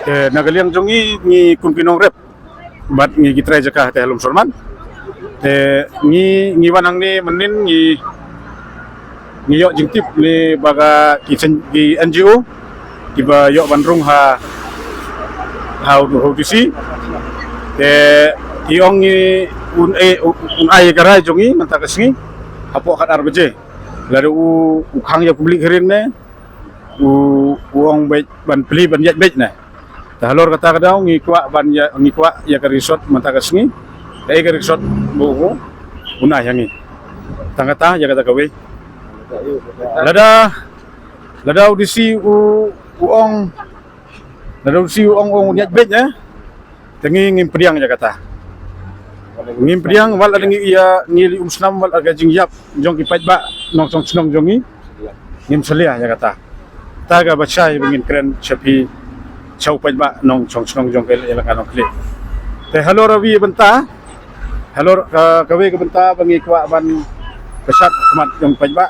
Nagaliang jongi ni kumpinong rep bat ngi gitray jaka te halum sorman te ngi wanang ni menin ngi yok jingtip ni baga ki NGO tiba yok bandrung ha udisi te iong ni un ai garai jongi mantakasngi hapo kat arbeje lalu ukhang ya publik herin ne uong baik ban peli ban yat baik ne halor kata kadau ngi kwa ya ke resort mantakasngi dai ke resort buku una yangi tangata ya kata kawe lada audisi uong nyat bet ya tengi ngimpriang ya kata ngimpriang wal ada ngi ya ngi umsnam wal aga jingyap jong kipat ba nong song snong jongi ngim selia ya kata taga bachai bingin keren chapi chau pajba nong chong chong jong kel elaka nong kle te halor awi benta halor kawe ke benta bangi kwa ban pesat kemat jong pajba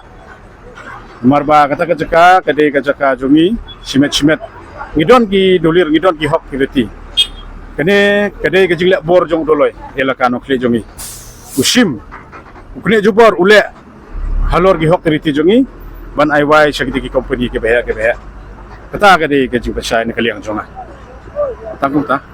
marba kata kejaka kade kejaka jongi simet ngidon ki dolir ngidon ki hok kireti kene kade kejilak bor jong doloi elaka nong kle jongi usim ukne jubor ule halor ki hok kireti jongi ban aiwai sakiti ki company ke beha kata kade kejing pesai ni kaliang jonga tanggung ta